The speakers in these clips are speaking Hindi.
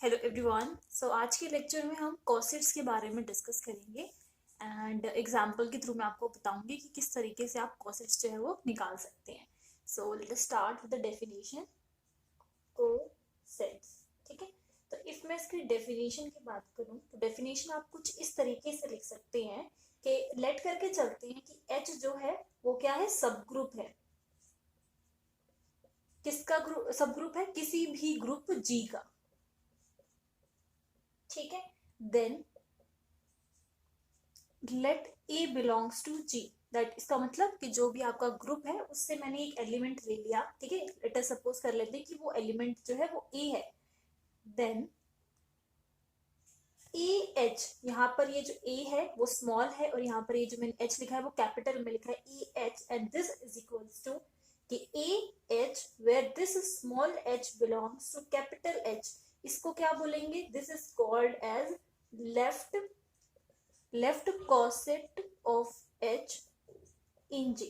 Hello everyone. सो आज के लेक्चर में हम कॉसेट्स के बारे में डिस्कस करेंगे एंड एग्जांपल के थ्रू मैं आपको बताऊंगी कि किस तरीके से आप कॉसेट्स जो है वो निकाल सकते हैं। So let us start with the definition cosets. ठीक है, तो इफ मैं इसकी डेफिनेशन की बात करूं तो डेफिनेशन आप कुछ इस तरीके से लिख सकते हैं कि लेट करके चलते हैं कि एच जो है वो क्या है, सब ग्रुप है। किसका ग्रुप सब ग्रुप है? किसी भी ग्रुप जी का। ठीक है, then let A belongs to G. That इसका मतलब कि जो भी आपका ग्रुप है उससे मैंने एक एलिमेंट ले लिया। ठीक है, लेट अस सपोज कर लेते हैं कि वो एलिमेंट जो है वो ए है। देन ए एच, यहाँ पर ये जो ए है वो स्मॉल है और यहाँ पर ये जो मैंने एच लिखा है वो कैपिटल में लिखा है A H, and this is equals to कि A H where this small H belongs to capital H. इसको क्या बोलेंगे? This is called as left coset of H in G.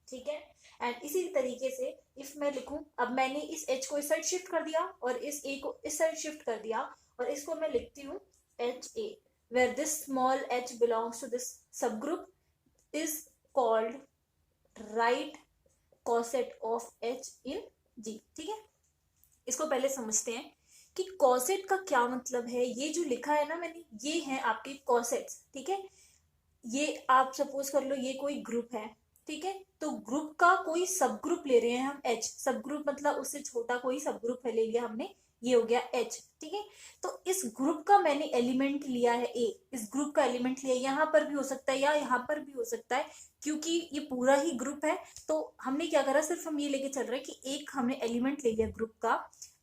ठीक है, एंड इसी तरीके से इफ मैं लिखूं, अब मैंने इस एच को इस साइड शिफ्ट कर दिया और इस ए को इस साइड शिफ्ट कर दिया और इसको मैं लिखती हूँ H A, where this small H belongs to this subgroup is called right coset of H in G. ठीक है, इसको पहले समझते हैं कि कॉसेट का क्या मतलब है। ये जो लिखा है ना मैंने, ये है आपके कॉसेट्स। ठीक है, ये आप सपोज कर लो ये कोई ग्रुप है। ठीक है, तो ग्रुप का कोई सब ग्रुप ले रहे हैं हम एच। सब ग्रुप मतलब उससे छोटा कोई सब ग्रुप है ले लिया हमने, ये हो गया एच। ठीक है, तो इस ग्रुप का मैंने एलिमेंट लिया है ए, इस ग्रुप का एलिमेंट लिया, यहाँ पर भी हो सकता है या यहाँ पर भी हो सकता है, क्योंकि ये पूरा ही ग्रुप है। तो हमने क्या करा, सिर्फ हम ये लेके चल रहे हैं कि एक हमने एलिमेंट ले लिया ग्रुप का।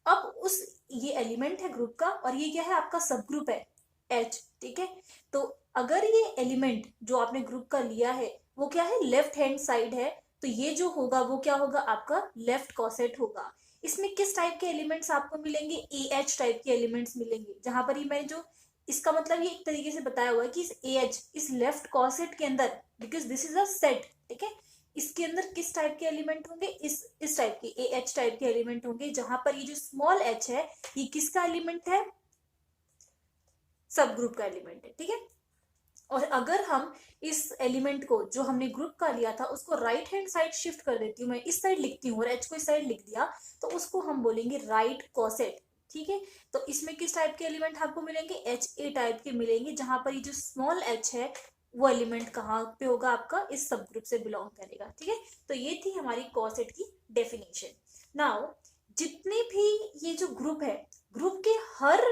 अब उस ये एलिमेंट है ग्रुप का और ये क्या है, आपका सब ग्रुप है एच। ठीक है, तो अगर ये एलिमेंट जो आपने ग्रुप का लिया है वो क्या है, लेफ्ट हैंड साइड है, तो ये जो होगा वो क्या होगा, आपका लेफ्ट कॉसेट होगा। इसमें किस टाइप के एलिमेंट्स आपको मिलेंगे? ए एच टाइप के एलिमेंट्स मिलेंगे। जहां पर ये मैंने जो इसका मतलब ये एक तरीके से बताया हुआ है कि इस ए एच, इस लेफ्ट कॉसेट के अंदर, because this is a set. ठीक है, इसके अंदर किस टाइप के एलिमेंट होंगे? इस टाइप के ए एच टाइप के एलिमेंट होंगे। जहां पर ये जो स्मॉल एच है ये किसका एलिमेंट है? सब ग्रुप का एलिमेंट है। ठीक है, और अगर हम इस एलिमेंट को जो हमने ग्रुप का लिया था उसको राइट हैंड साइड शिफ्ट कर देती हूँ, मैं इस साइड लिखती हूँ और एच को इस साइड लिख दिया, तो उसको हम बोलेंगे राइट कॉसेट। ठीक है, तो इसमें किस टाइप के एलिमेंट आपको मिलेंगे? एच ए टाइप के मिलेंगे, जहां पर ये जो स्मॉल एच है वो एलिमेंट कहाँ पे होगा? आपका इस सब ग्रुप से बिलोंग करेगा। ठीक है, तो ये थी हमारी कॉसेट की डेफिनेशन। नाउ जितने भी ये जो ग्रुप है, ग्रुप के हर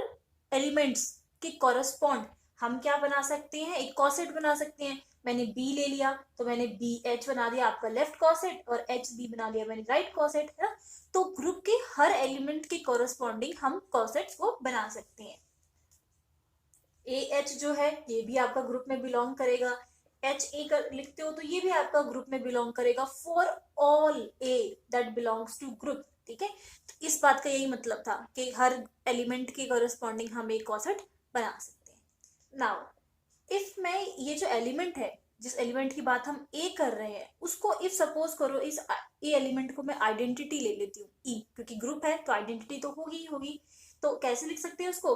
एलिमेंट्स के कॉरस्पॉन्ड हम क्या बना सकते हैं? एक कॉसेट बना सकते हैं। मैंने बी ले लिया तो मैंने बी एच बना दिया आपका लेफ्ट कॉसेट, और एच बी बना लिया मैंने राइट कॉसेट, है ना। तो ग्रुप के हर एलिमेंट के कॉरस्पॉन्डिंग हम कॉसेट्स को बना सकते हैं। ए एच जो है ये भी आपका ग्रुप में बिलोंग करेगा। एच ए लिखते हो तो ये भी आपका ग्रुप में बिलोंग करेगा, for all A that belongs to group. ठीक है, तो इस बात का यही मतलब था कि हर एलिमेंट के कॉरस्पॉन्डिंग हम एक कॉसेट बना सकते हैं। नाउ इफ मैं ये जो एलिमेंट है, जिस एलिमेंट की बात हम ए कर रहे हैं, उसको इफ सपोज करो इस ए एलिमेंट को मैं आइडेंटिटी ले लेती हूँ ई, क्योंकि ग्रुप है तो आइडेंटिटी तो होगी ही होगी। तो कैसे लिख सकते हैं उसको?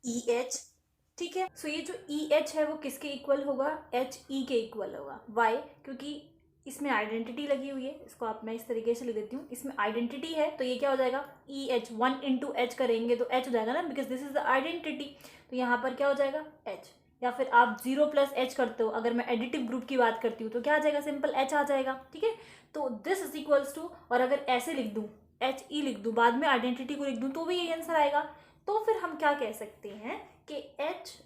E H. ठीक है, सो ये जो ई एच है वो किसके इक्वल होगा? एच ई के इक्वल होगा। वाई? क्योंकि इसमें आइडेंटिटी लगी हुई है। इसको आप मैं इस तरीके से लिख देती हूँ, इसमें आइडेंटिटी है तो ये क्या हो जाएगा? ई एच, 1 इंटू एच करेंगे तो एच हो जाएगा ना, because this is the identity. तो यहाँ पर क्या हो जाएगा? एच। या फिर आप 0 प्लस एच करते हो, अगर मैं एडिटिव ग्रुप की बात करती हूँ तो क्या आ जाएगा? सिंपल एच आ जाएगा। ठीक है, तो दिस इज इक्वल्स टू, और अगर ऐसे लिख दूँ एच ई लिख दूँ, बाद में आइडेंटिटी को लिख दूँ तो भी यही आंसर आएगा। तो फिर हम क्या कह सकते हैं कि H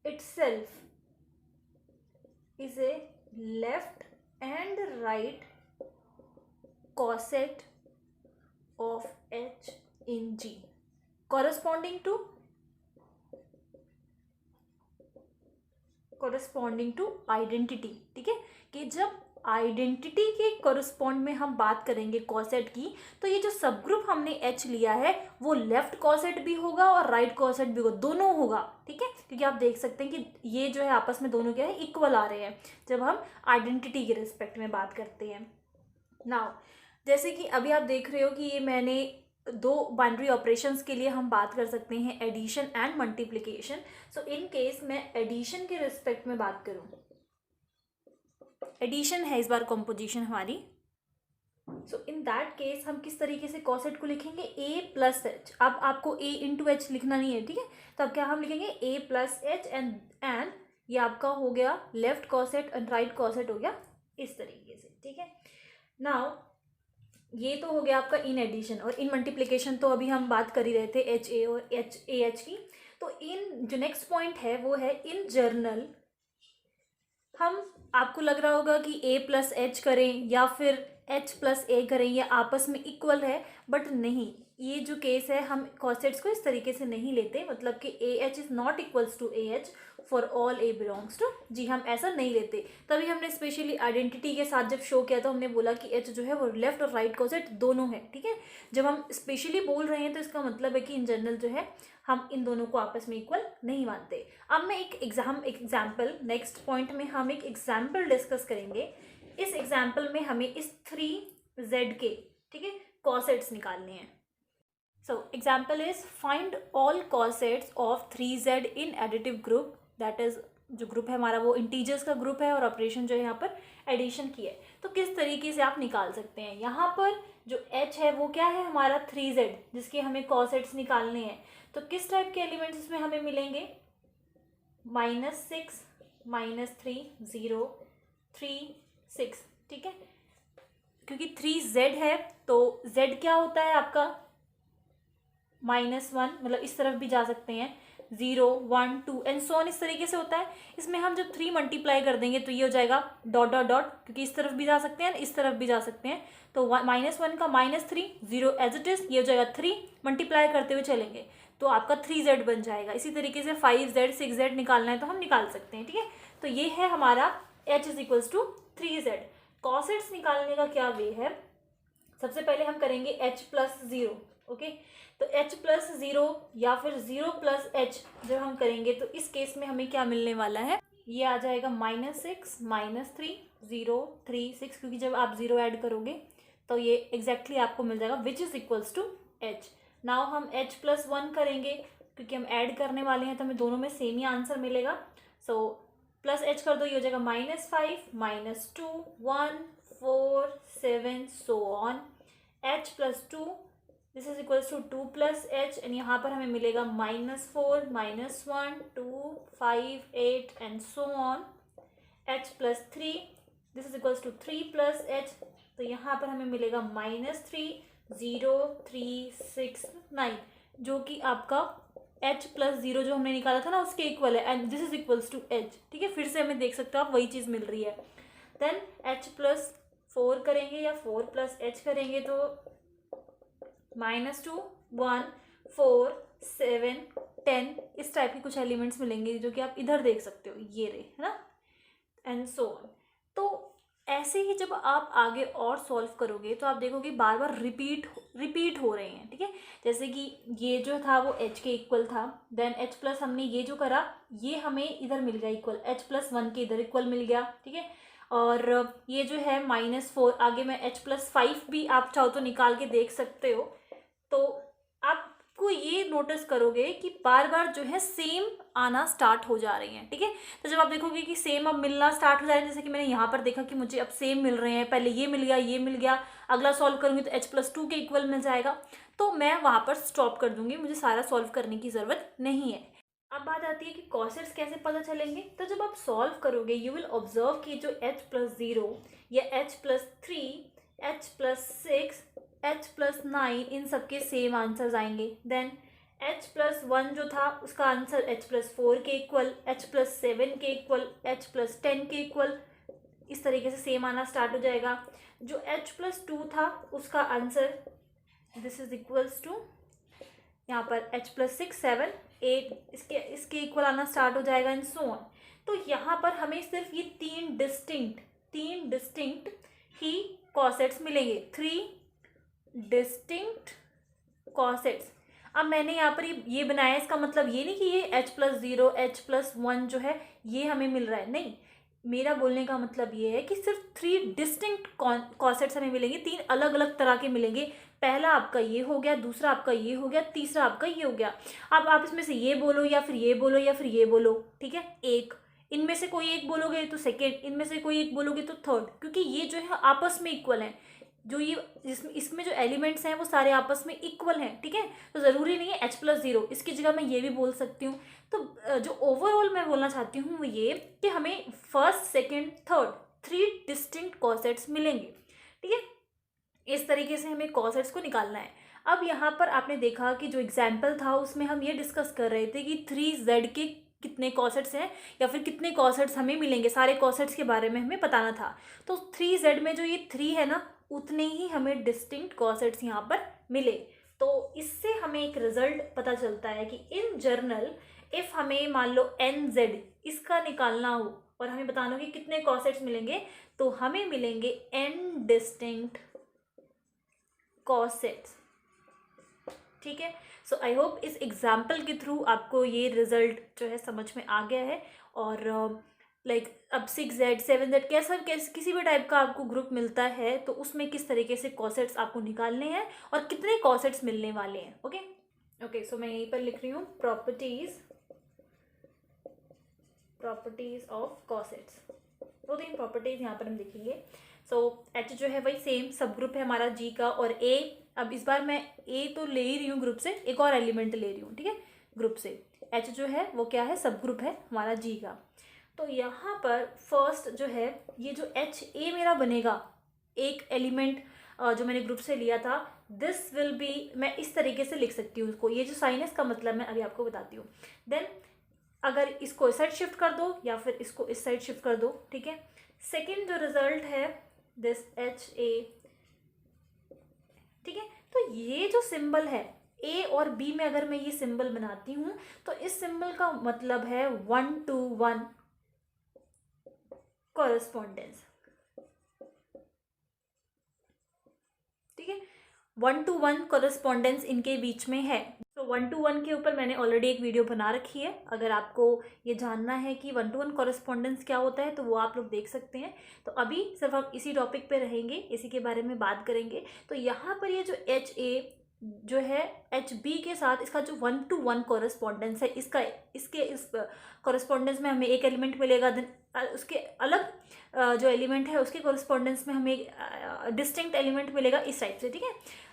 itself is a left and right coset of H in G corresponding to identity। ठीक है, कि जब आइडेंटिटी के कोरिस्पॉन्ड में हम बात करेंगे कॉसेट की, तो ये जो सब ग्रुप हमने एच लिया है वो लेफ्ट कॉसेट भी होगा और राइट कॉसेट भी होगा, दोनों होगा। ठीक है, क्योंकि आप देख सकते हैं कि ये जो है आपस में दोनों क्या है, इक्वल आ रहे हैं जब हम आइडेंटिटी के रिस्पेक्ट में बात करते हैं। नाउ जैसे कि अभी आप देख रहे हो कि ये मैंने दो बाइनरी ऑपरेशंस के लिए हम बात कर सकते हैं addition and multiplication. So in case मैं एडिशन के रिस्पेक्ट में बात करूं, एडिशन है इस बार कॉम्पोजिशन हमारी। सो इन दैट केस हम किस तरीके से कॉसेट को लिखेंगे, a प्लस एच। अब आपको a इंटू एच लिखना नहीं है, ठीक है, तो अब क्या हम लिखेंगे a प्लस एच एंड ये आपका हो गया लेफ्ट कॉसेट एंड राइट कॉसेट हो गया इस तरीके से, ठीक है। नाउ ये तो हो गया आपका इन एडिशन, और इन मल्टीप्लिकेशन तो अभी हम बात कर ही रहे थे एच ए और एच ए एच की। तो इन जो नेक्स्ट पॉइंट है वो है इन जर्नल हम, आपको लग रहा होगा कि a प्लस एच करें या फिर h प्लस ए करें, ये आपस में इक्वल है, बट नहीं, ये जो केस है हम कॉसेट्स को इस तरीके से नहीं लेते, मतलब कि A H is not equals to A H for all A belongs to, G हम ऐसा नहीं लेते। तभी हमने स्पेशली आइडेंटिटी के साथ जब शो किया तो हमने बोला कि एच जो है वो लेफ्ट और राइट कॉसेट दोनों है, ठीक है। जब हम स्पेशली बोल रहे हैं तो इसका मतलब है कि इन जनरल जो है हम इन दोनों को आपस में इक्वल नहीं मानते। अब मैं एक एग्जाम्पल, नेक्स्ट पॉइंट में हम एक एग्जाम्पल डिस्कस करेंगे। इस एग्जाम्पल में हमें इस 3z के, ठीक है, कॉसेट्स निकालने हैं। So example is find all cosets of 3z in additive group, that is जो ग्रुप है हमारा वो इंटीजर्स का ग्रुप है और ऑपरेशन जो है यहाँ पर एडिशन की है। तो किस तरीके से आप निकाल सकते हैं, यहाँ पर जो h है वो क्या है हमारा 3z, जिसके हमें कॉसेट्स निकालने हैं। तो किस टाइप के एलिमेंट्स इसमें हमें मिलेंगे, -6 -3 0 3 6, ठीक है, क्योंकि 3z है तो z क्या होता है आपका -1, मतलब इस तरफ भी जा सकते हैं, 0 1 2 एंड सो ऑन, इस तरीके से होता है। इसमें हम जब 3 मल्टीप्लाई कर देंगे तो ये हो जाएगा डॉट डॉट डॉट, क्योंकि इस तरफ भी जा सकते हैं इस तरफ भी जा सकते हैं। तो -1 का -3 0 एज इट इज, ये हो जाएगा 3, मल्टीप्लाई करते हुए चलेंगे तो आपका 3z बन जाएगा। इसी तरीके से 5z 6z निकालना है तो हम निकाल सकते हैं, ठीक है। तो ये है हमारा h is equals to 3z। Cosets निकालने का क्या वे है, सबसे पहले हम करेंगे h प्लस 0, ओके। तो h प्लस 0 या फिर 0 प्लस h जब हम करेंगे तो इस केस में हमें क्या मिलने वाला है, ये आ जाएगा -6 -3 0 3 6, क्योंकि जब आप 0 ऐड करोगे तो ये एग्जैक्टली आपको मिल जाएगा which is equals to h। Now हम h प्लस 1 करेंगे, क्योंकि हम ऐड करने वाले हैं तो हमें दोनों में सेम ही आंसर मिलेगा। सो प्लस h कर दो, ये हो जाएगा -5 -2 1 4 7 so on, h plus 2 this is equals to 2 plus h, एंड यहाँ पर हमें मिलेगा -4 -1 2 5 8 and so on, h plus 3 this is equals to 3 plus h, तो यहाँ पर हमें मिलेगा -3 0 3 6 9, जो कि आपका h प्लस 0 जो हमने निकाला था ना उसके इक्वल है, and this is equals to h, ठीक है। फिर से हमें देख सकते हो आप वही चीज़ मिल रही है। देन h प्लस 4 करेंगे या 4 प्लस h करेंगे तो -2 1 4 7 10, इस टाइप के कुछ एलिमेंट्स मिलेंगे जो कि आप इधर देख सकते हो, ये रहे, है ना, एंड सो ऑन। तो ऐसे ही जब आप आगे और सॉल्व करोगे तो आप देखोगे बार बार रिपीट हो रहे हैं, ठीक है। जैसे कि ये जो था वो h के इक्वल था, देन h प्लस हमने ये जो करा ये हमें इधर मिल गया इक्वल, h प्लस 1 के इधर इक्वल मिल गया, ठीक है। और ये जो है -4, आगे मैं h प्लस 5 भी आप चाहो तो निकाल के देख सकते हो। तो आपको ये नोटिस करोगे कि बार बार जो है सेम आना स्टार्ट हो जा रही हैं, ठीक है। तो जब आप देखोगे कि सेम अब मिलना स्टार्ट हो जा रहे हैं, जैसे कि मैंने यहाँ पर देखा कि मुझे अब सेम मिल रहे हैं, पहले ये मिल गया ये मिल गया, अगला सॉल्व करूँगी तो h प्लस 2 के इक्वल मिल जाएगा, तो मैं वहाँ पर स्टॉप कर दूँगी, मुझे सारा सॉल्व करने की ज़रूरत नहीं है। अब बात आती है कि कॉसेट्स कैसे पता चलेंगे। तो जब आप सॉल्व करोगे यू विल ऑब्जर्व कि जो h प्लस 0 या h plus 3 h plus 6 h plus 9 इन सबके सेम आंसर्स आएंगे। देन h प्लस 1 जो था उसका आंसर h प्लस 4 के इक्वल, h प्लस 7 के इक्वल, h प्लस 10 के इक्वल, इस तरीके से सेम आना स्टार्ट हो जाएगा। जो h प्लस 2 था उसका answer this is equals to यहाँ पर h प्लस 6 7 8 इसके इक्वल आना स्टार्ट हो जाएगा एंड सो ऑन। तो यहाँ पर हमें सिर्फ ये तीन डिस्टिंक्ट ही कॉसेट्स मिलेंगे, 3 डिस्टिंक्ट कॉसेट्स। अब मैंने यहाँ पर ये बनाया, इसका मतलब ये नहीं कि ये h प्लस 0 h प्लस 1 जो है ये हमें मिल रहा है, नहीं, मेरा बोलने का मतलब ये है कि सिर्फ 3 डिस्टिंक्ट कॉसेट्स हमें मिलेंगे, 3 अलग अलग तरह के मिलेंगे। पहला आपका ये हो गया, दूसरा आपका ये हो गया, तीसरा आपका ये हो गया। अब आप इसमें से ये बोलो या फिर ये बोलो या फिर ये बोलो, ठीक है। एक इनमें से कोई एक बोलोगे तो सेकेंड, इनमें से कोई एक बोलोगे तो थर्ड, क्योंकि ये जो है आपस में इक्वल है। जो ये इसमें जो एलिमेंट्स हैं वो सारे आपस में इक्वल हैं, ठीक है। तो ज़रूरी नहीं है H+0, इसकी जगह मैं ये भी बोल सकती हूँ। तो जो ओवरऑल मैं बोलना चाहती हूँ वो ये कि हमें फर्स्ट, सेकेंड, थर्ड 3 डिस्टिंक्ट कॉसेट्स मिलेंगे, ठीक है। इस तरीके से हमें कॉसेट्स को निकालना है। अब यहाँ पर आपने देखा कि जो एग्जाम्पल था उसमें हम ये डिस्कस कर रहे थे कि 3z के कितने कॉसेट्स हैं या फिर कितने कॉसेट्स हमें मिलेंगे, सारे कॉसेट्स के बारे में हमें बताना था। तो 3z में जो ये 3 है ना, उतने ही हमें डिस्टिंक्ट कॉसेट्स यहाँ पर मिले। तो इससे हमें एक रिजल्ट पता चलता है कि इन जर्नल इफ़ हमें मान लो nz इसका निकालना हो और हमें बताना हो कि कितने कॉसेट्स मिलेंगे, तो हमें मिलेंगे n डिस्टिंक्ट कॉसेट्स, ठीक है। सो आई होप इस एग्जाम्पल के थ्रू आपको ये रिजल्ट जो है समझ में आ गया है। और अब 6z 7z किसी भी टाइप का आपको ग्रुप मिलता है तो उसमें किस तरीके से कॉसेट्स आपको निकालने हैं और कितने कॉसेट्स मिलने वाले हैं। ओके सो मैं यहीं पर लिख रही हूँ प्रॉपर्टीज ऑफ कॉसेट्स। 2-3 प्रॉपर्टीज यहाँ पर हम लिखेंगे। सो H जो है वही सेम सब ग्रुप है हमारा G का, और A, अब इस बार मैं A तो ले ही रही हूँ ग्रुप से, एक और एलिमेंट ले रही हूँ, ठीक है। ग्रुप से H जो है वो क्या है, सब ग्रुप है हमारा G का। तो यहाँ पर फर्स्ट जो है ये जो HA मेरा बनेगा, एक एलिमेंट जो मैंने ग्रुप से लिया था, दिस विल बी, मैं इस तरीके से लिख सकती हूँ उसको। ये जो साइन है इसका मतलब मैं अभी आपको बताती हूँ। देन अगर इसको इस साइड शिफ्ट कर दो या फिर इसको इस साइड शिफ्ट कर दो, ठीक है। सेकेंड जो रिजल्ट है दिस HA, ठीक है। तो ये जो सिंबल है A और B में अगर मैं ये सिंबल बनाती हूँ तो इस सिंबल का मतलब है 1-to-1 कॉरेस्पॉन्डेंस, ठीक है। 1-to-1 कॉरेस्पॉन्डेंस इनके बीच में है। तो 1-to-1 के ऊपर मैंने ऑलरेडी एक वीडियो बना रखी है, अगर आपको ये जानना है कि 1-to-1 कॉरेस्पॉन्डेंस क्या होता है तो वो आप लोग देख सकते हैं। तो अभी सिर्फ हम इसी टॉपिक पे रहेंगे, इसी के बारे में बात करेंगे। तो यहाँ पर ये जो HA जो है HB के साथ इसका जो 1-to-1 कॉरेस्पॉन्डेंस है, इस कॉरेस्पॉन्डेंस में हमें एक एलिमेंट मिलेगा, देन उसके अलग जो एलिमेंट है उसके कॉरेस्पॉन्डेंस में हमें डिस्टिंक्ट एलिमेंट मिलेगा इस टाइप से, ठीक है।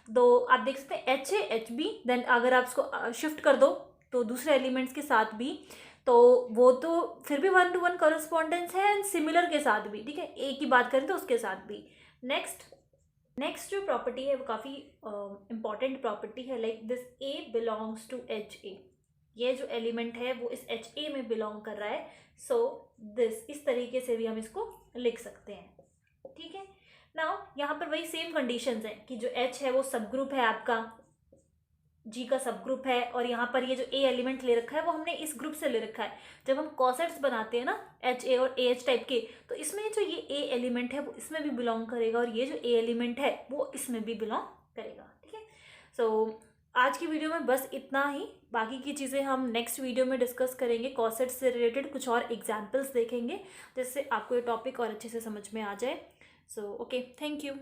तो आप देख सकते हैं HA HB, देन अगर आप इसको शिफ्ट कर दो तो दूसरे एलिमेंट्स के साथ भी, तो वो तो फिर भी 1-to-1 कॉरेस्पॉन्डेंस है, एंड सिमिलर के साथ भी, ठीक है। ए की बात करें तो उसके साथ भी। नेक्स्ट जो प्रॉपर्टी है वो काफ़ी इंपॉर्टेंट प्रॉपर्टी है, like this A belongs to HA, ये जो एलिमेंट है वो इस HA में बिलोंग कर रहा है। सो दिस, इस तरीके से भी हम इसको लिख सकते हैं, ठीक है। नाउ यहाँ पर वही सेम कंडीशंस हैं कि जो H है वो सब ग्रुप है आपका, G का सब ग्रुप है, और यहाँ पर ये जो A एलिमेंट ले रखा है वो हमने इस ग्रुप से ले रखा है। जब हम कॉसेट्स बनाते हैं ना HA और AH टाइप के, तो इसमें जो ये A एलिमेंट है वो इसमें भी बिलोंग करेगा और ये जो A एलिमेंट है वो इसमें भी बिलोंग करेगा, ठीक है। सो आज की वीडियो में बस इतना ही, बाकी की चीज़ें हम नेक्स्ट वीडियो में डिस्कस करेंगे। कॉसेट्स से रिलेटेड कुछ और एग्जाम्पल्स देखेंगे जिससे आपको ये टॉपिक और अच्छे से समझ में आ जाए। So okay, thank you.